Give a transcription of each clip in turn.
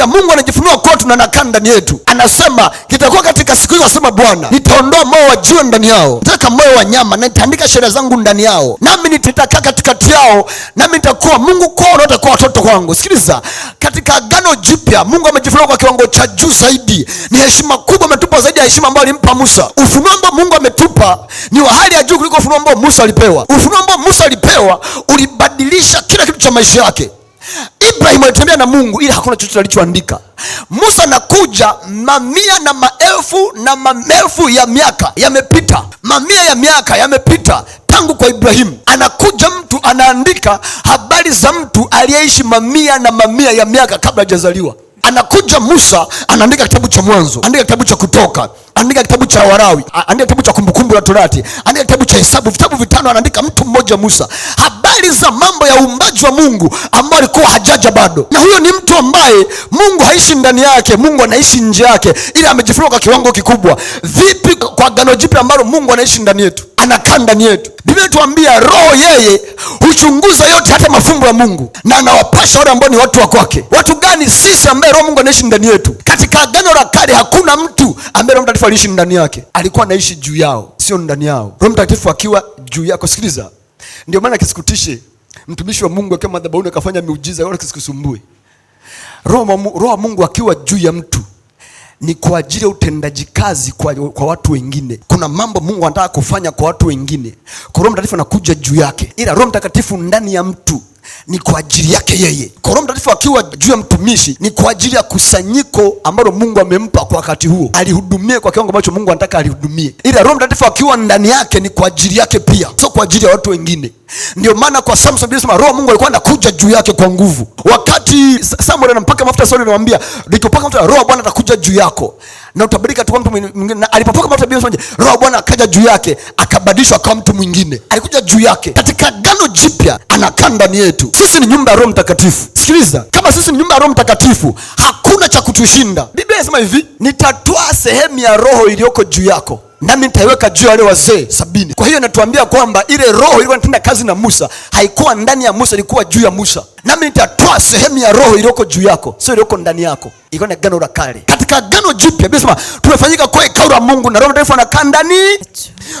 jipya Mungu anajifunua kwetu na anakaa ndani yetu. Anasema kitakuwa katika siku hizo, asema Bwana, nitaondoa moyo wa jiwe ndani yao, nitaweka moyo wa nyama, na nitaandika sheria zangu ndani yao, nami nitakaa katikati yao, nami nitakuwa Mungu kwao, na watakuwa watoto wangu. Sikiliza, katika Agano Jipya Mungu amejifunua kwa kiwango cha juu zaidi. Ni heshima kubwa ametupa zaidi ya heshima ambayo alimpa Musa. Ufunuo ambao Mungu ametupa ni wa hali ya juu kuliko ufunuo ambao Musa alipewa. Ufunuo ambao Musa alipewa ulibadilisha kila kitu cha maisha yake. Ibrahim alitembea na Mungu ila hakuna chochote alichoandika. Musa anakuja, mamia na maelfu ya miaka yamepita, mamia ya miaka yamepita tangu kwa Ibrahimu. Anakuja mtu anaandika habari za mtu aliyeishi mamia na mamia ya miaka kabla hajazaliwa. Anakuja Musa anaandika kitabu cha Mwanzo, andika kitabu cha Kutoka, andika kitabu cha Walawi, andika kitabu cha Kumbukumbu la Torati, andika kitabu cha Hesabu, vitabu vitano anaandika mtu mmoja Musa, habari za mambo ya uumbaji wa Mungu ambao alikuwa hajaja bado. Na huyo ni mtu ambaye Mungu haishi ndani yake, Mungu anaishi nje yake, ila amejifunua kwa kiwango kikubwa. Vipi kwa Agano Jipya ambalo Mungu anaishi ndani yetu, anakaa ndani yetu? Biblia inatuambia Roho yeye huchunguza yote, hata mafumbo ya Mungu, na anawapasha wale ambao ni watu wa kwake. Watu gani? Sisi ambaye Roho Mungu anaishi ndani yetu. Katika Agano la Kale hakuna mtu ambaye Roho Mtakatifu aliishi ndani yake, alikuwa anaishi juu yao, sio ndani yao. Roho Mtakatifu akiwa juu yako, sikiliza, ndio maana kisikutishe mtumishi wa Mungu akiwa madhabahuni akafanya miujiza, wala kisikusumbue. Roho wa Mungu akiwa juu ya mtu ni kwa ajili ya utendaji kazi kwa watu wengine. Kuna mambo Mungu anataka kufanya kwa watu wengine, kwa Roho Mtakatifu anakuja juu yake. Ila Roho Mtakatifu ndani ya mtu ni kwa ajili yake yeye. Kwa Roho Mtakatifu akiwa juu ya mtumishi ni kwa ajili ya kusanyiko ambalo Mungu amempa kwa wakati huo, alihudumie kwa kiwango ambacho Mungu anataka alihudumie. Ila Roho Mtakatifu akiwa ndani yake ni kwa ajili yake pia, sio kwa ajili ya watu wengine. Ndio maana kwa Samson Biblia inasema Roho Mungu alikuwa anakuja juu yake kwa nguvu. Wakati Samuel anampaka mafuta Sauli, anamwambia nikipaka mafuta Roho Bwana atakuja juu yako na utabadilika tu mtu mwingine. Na alipopaka mafuta Biblia inasema Roho Bwana akaja juu yake, akabadilishwa kama mtu mwingine. Alikuja juu yake. Katika Agano Jipya anakaa ndani yetu. Sisi ni nyumba ya Roho Mtakatifu. Sikiliza, kama sisi ni nyumba ya Roho Mtakatifu, hakuna cha kutushinda. Biblia inasema hivi, nitatoa sehemu ya roho iliyoko juu yako, nami nitaiweka juu ya wale wazee 70. Kwa hiyo inatuambia kwamba ile roho ilikuwa inatenda kazi na Musa haikuwa ndani ya Musa, ilikuwa juu ya Musa. Nami nitatoa sehemu ya roho iliyoko juu yako, sio iliyoko ndani yako. Ilikuwa ni Agano la Kale. Katika Agano Jipya Biblia inasema tumefanyika kwa hekalu la Mungu na Roho Mtakatifu anakaa ndani.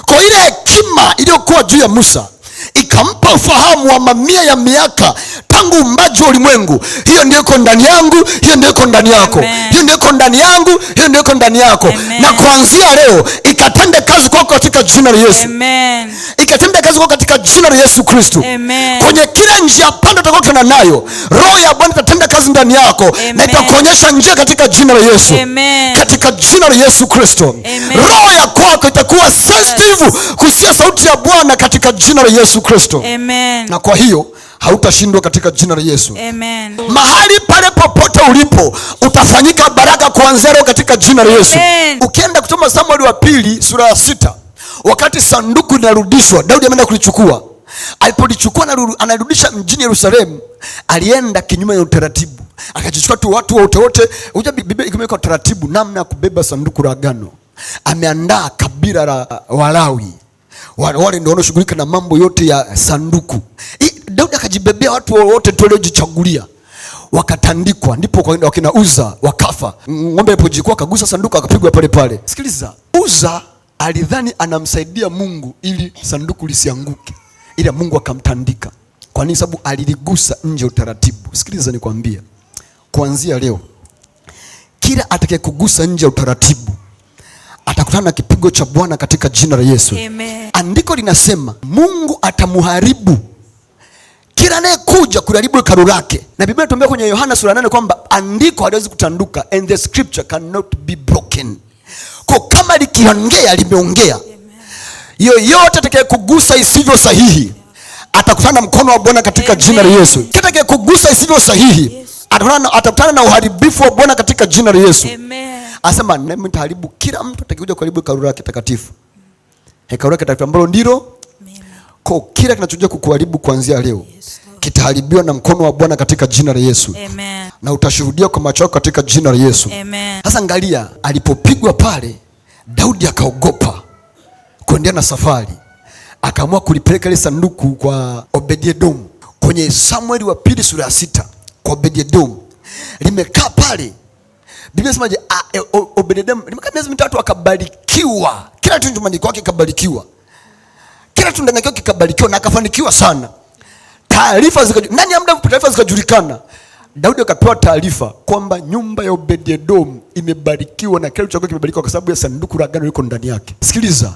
Kwa ile hekima iliyokuwa juu ya Musa ikampa ufahamu wa mamia ya miaka tangu uumbaji wa ulimwengu. Hiyo ndio iko ndani yangu, hiyo ndio iko ndani yako. Amen. Hiyo ndio iko ndani yangu, hiyo ndio iko ndani yako. Amen. Na kuanzia leo ikatende kazi kwako katika jina la Yesu. Amen. Ikatende kazi kwako katika jina la Yesu Kristo. Amen. Kwenye kila njia panda utakayokutana nayo, Roho ya Bwana itatenda kazi ndani yako. Amen. Na itakuonyesha njia katika jina la Yesu. Amen. Katika jina la Yesu Kristo. Roho ya kwako itakuwa sensitive kusikia sauti ya Bwana katika jina la Yesu Kristo. Amen. Na kwa hiyo hautashindwa katika jina la Yesu. Amen. Mahali pale popote ulipo utafanyika baraka kuanzia leo katika jina la Yesu. Amen. Ukienda kusoma Samueli wa pili sura ya 6, wakati sanduku linarudishwa, Daudi ameenda kulichukua. Alipolichukua anarudisha mjini Yerusalemu, alienda kinyume na utaratibu. Akajichukua tu watu wote. Unajua Biblia imeweka utaratibu namna ya kubeba sanduku la agano. Ameandaa kabila la Walawi. Wale ndio wanashughulika na mambo yote ya sanduku. Daudi akajibebea watu wote tu waliojichagulia. Wakatandikwa, ndipo kwa wakina Uza wakafa. Ng'ombe alipojikwa akagusa sanduku akapigwa pale pale. Sikiliza, Uza alidhani anamsaidia Mungu ili sanduku lisianguke, ila Mungu akamtandika. Kwa nini? Sababu aliligusa nje utaratibu. Sikiliza nikwambie, kuanzia leo kila atakayekugusa nje utaratibu atakutana na kipigo cha Bwana katika jina la Yesu. Amen. Andiko linasema Mungu atamuharibu kila anayekuja kuharibu hekalu lake. Na Biblia inatuambia kwenye Yohana sura 8 kwamba andiko haliwezi kutanduka, and the scripture cannot be broken. Kwa kama likiongea limeongea. Yoyote atakayekugusa isivyo sahihi atakutana na mkono wa Bwana katika jina la Yesu. Kila atakayekugusa isivyo sahihi atakutana na uharibifu wa Bwana katika jina la Yesu. Amen. Asema nami nitaharibu kila mtu atakayekuja kuharibu hekalu lake takatifu. Hekalu lake takatifu ambalo ndilo. Kwa kila kinachokuja kukuharibu kuanzia leo kitaharibiwa na mkono wa Bwana katika jina la Yesu. Amen. Na utashuhudia kwa macho yako katika jina la Yesu. Amen. Sasa angalia, alipopigwa pale, Daudi akaogopa kuendelea na safari. Akaamua kulipeleka ile sanduku kwa Obed-Edom. Kwenye Samueli wa pili sura ya 6, kwa Obed-Edom. Limekaa pale. Biblia inasemaje? Obed-Edomu alikaa miezi 3 akabarikiwa. Kila kitu nyumbani kwake kikabarikiwa. Kila kitu ndani yake kikabarikiwa na akafanikiwa sana. Ndani ya muda taarifa zikajulikana. Daudi akapewa taarifa kwamba nyumba ya Obed-Edomu imebarikiwa na kila kitu kimebarikiwa kwa sababu ya sanduku la agano liko ndani yake. Sikiliza,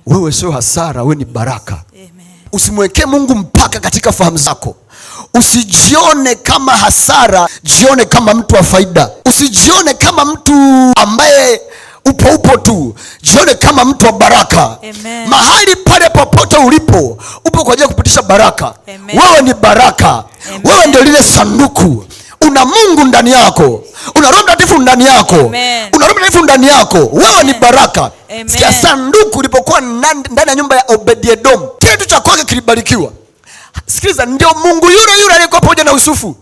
wewe sio hasara, wewe ni baraka. Amen. Usimwekee Mungu mpaka katika fahamu zako. Usijione kama hasara, jione kama mtu wa faida. Usijione kama mtu ambaye upo tu, jione kama mtu wa baraka. Amen. Mahali pale popote ulipo, upo kwa ajili ya kupitisha baraka. Amen. Wewe ni baraka. Amen. Wewe ndio lile sanduku. Una Mungu ndani yako, una Roho Mtakatifu ndani yako. Amen. Una Roho Mtakatifu ndani yako. Wewe Amen. Ni baraka. Amen. Sikia, sanduku lilipokuwa ndani ya nyumba ya Obed-Edomu, kitu cha kwake kilibarikiwa. Sikiliza, ndio Mungu yule aliyekuwa pamoja na Yusufu.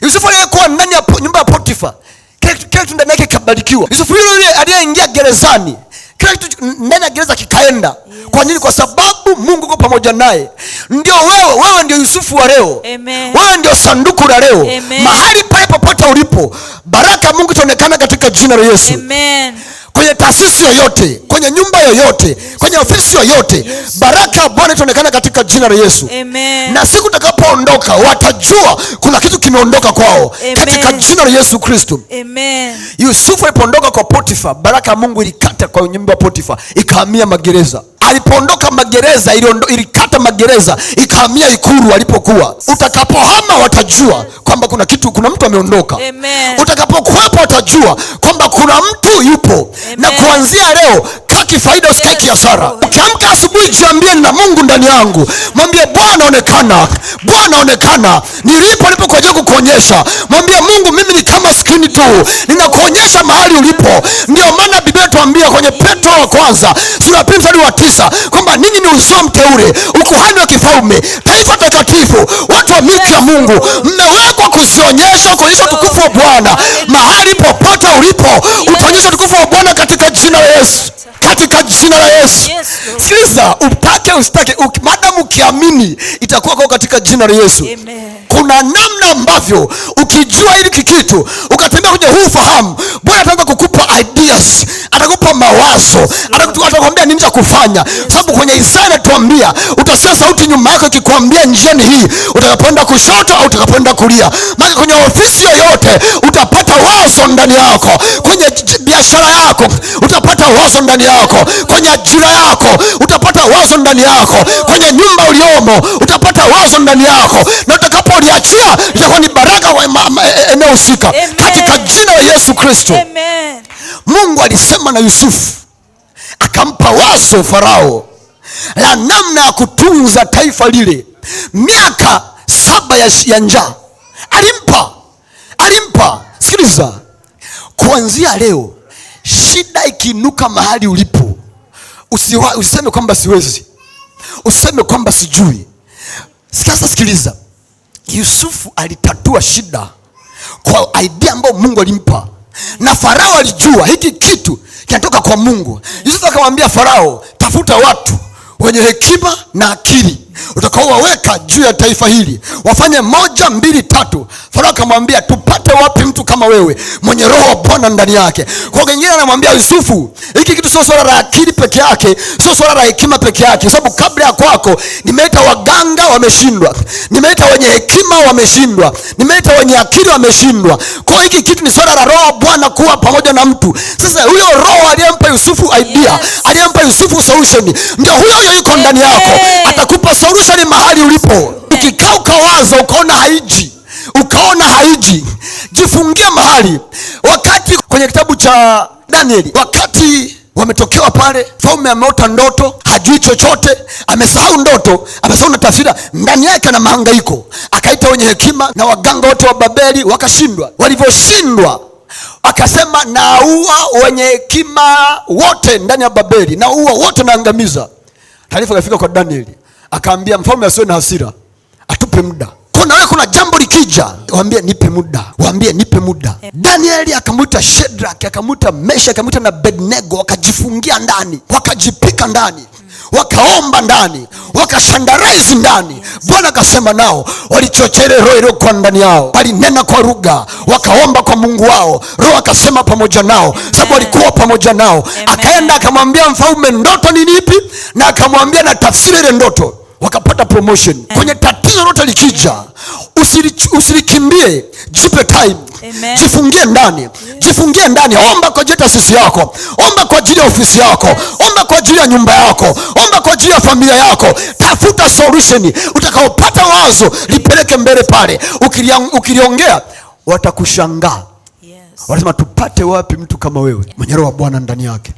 Yusufu aliyekuwa ndani ya nyumba ya Potifa, kila kitu ndani yake kikabarikiwa. Yusufu yule aliyeingia gerezani, kila kitu ndani ya gereza kikaenda. Yes. Kwa nini? Kwa sababu Mungu yuko pamoja naye. Ndio wewe ndio Yusufu wa leo. Amen. Wewe ndio sanduku la leo. Amen. Mahali pale popote ulipo, baraka Mungu itaonekana katika jina la Yesu. Amen. Kwenye taasisi yoyote, kwenye nyumba yoyote, kwenye ofisi yoyote, yes. Baraka ya Bwana itaonekana katika jina la Yesu. Amen. Na siku utakapoondoka watajua kuna kitu kimeondoka kwao. Amen. Katika jina la Yesu Kristo. Amen. Yusufu alipoondoka kwa Potifa, baraka ya Mungu ilikata kwa nyumba ya Potifa, ikahamia magereza. Alipoondoka magereza, ilikata magereza, ikahamia ikulu alipokuwa. Utakapohama watajua kwamba kuna mtu ameondoka. Amen. Utakapokuwepo watajua kwamba kuna mtu yupo. Amen. Na kuanzia leo kaki faida, usitaki hasara. Ukiamka asubuhi jiambie na Mungu ndani yangu. Mwambie Bwana onekana. Bwana onekana. Nilipo kwa ajili kukuonyesha. Mwambie Mungu, mimi ni kama skrini tu, ninakuonyesha mahali ulipo. Ndio maana Biblia inatuambia kwenye Petro wa kwanza sura ya 9 kwamba ninyi ni uzao mteule, ukuhani wa kifalme, taifa takatifu, watu wa milki ya Mungu, mmewekwa kuonyesha utukufu wa Bwana. Mahali popote ulipo utaonyesha utukufu wa Bwana katika jina la Yesu. Katika jina la Yesu. Sikiliza, utake usitake, maadamu ukiamini itakuwa kwa katika jina la Yesu. Amen. Kuna namna ambavyo ukijua hili kitu ukatembea kwenye huu fahamu, Bwana ataanza kukupa ideas, atakupa mawazo, atakwambia nini cha kufanya. Sababu kwenye Isaya anatuambia utasikia sauti nyuma yako ikikwambia njiani hii, utakapoenda kushoto au utakapoenda kulia. Maana kwenye ofisi yoyote utapata wazo ndani yako, kwenye biashara yako utapata wazo ndani yako, kwenye ajira yako utapata wazo ndani yako, kwenye nyumba uliomo utapata wazo ndani yako, na utakapoliachia itakuwa ni baraka kwa eneo husika katika jina la Yesu Kristo. Amen. Mungu alisema na Yusufu, akampa wazo Farao la namna ya kutunza taifa lile. Miaka 7 ya njaa alimpa. Sikiliza, kuanzia leo shida ikiinuka mahali ulipo, usiseme kwamba siwezi, usiseme kwamba sijui. Sasa sikiliza, Yusufu alitatua shida kwa idea ambayo Mungu alimpa, na Farao alijua hiki kitu kinatoka kwa Mungu. Yusufu akamwambia Farao, tafuta watu wenye hekima na akili utakaowaweka juu ya taifa hili, wafanye 1, 2, 3. Farao akamwambia, tupate wapi mtu kama wewe mwenye roho wa Bwana ndani yake? Kwa wengine anamwambia Yusufu, hiki kitu sio swala la akili peke yake, sio swala la hekima peke yake, sababu kabla ya kwako nimeita waganga wameshindwa, nimeita wenye hekima wameshindwa, nimeita wenye akili wameshindwa. Kwa hiki kitu ni swala la roho wa Bwana kuwa pamoja na mtu. Sasa huyo roho aliyempa Yusufu idea, aliyempa Yusufu solution, ndio huyo yuko ndani yako. Atakupa solution mahali ulipo. Ukikaa ukawaza ukaona haiji, jifungie mahali. Wakati kwenye kitabu cha Danieli, wakati wametokewa pale, mfalme ameota ndoto, hajui chochote, amesahau ndoto, amesahau na tafsiri, ndani yake na mahangaiko. Akaita wenye hekima na waganga wote wa Babeli, wakashindwa. Walivyoshindwa akasema, naua wenye hekima wote ndani ya Babeli, naua wote, naangamiza. Taarifa ikafika kwa Danieli, akaambia mfalme asiwe na hasira, atupe muda. Kuna jambo likija, waambie nipe muda. Danieli akamuita Shadrach, akamuita Meshach, akamuita na Abednego, wakajifungia ndani, wakajipika ndani. wakaomba ndani, wakashandaraisi ndani. Bwana akasema nao, walichochele roho iliyokuwa ndani yao, walinena kwa lugha, wakaomba kwa Mungu wao, roho akasema pamoja nao, sababu walikuwa pamoja nao. Akaenda akamwambia mfalme, ndoto ni nipi? Na akamwambia na tafsiri ile ndoto. Wakapata promotion. Kwenye tatizo lote likija, usilikimbie, jipe time. Amen. Jifungie ndani. Yes. Jifungie ndani. Omba kwa ajili ya taasisi yako, omba kwa ajili ya ofisi yako. Yes. Omba kwa ajili ya nyumba yako, omba kwa ajili ya familia yako. Tafuta solution. Utakaopata wazo lipeleke mbele pale. Ukiliongea watakushangaa. Yes. Wanasema tupate wapi mtu kama wewe mwenye roho wa Bwana ndani yake.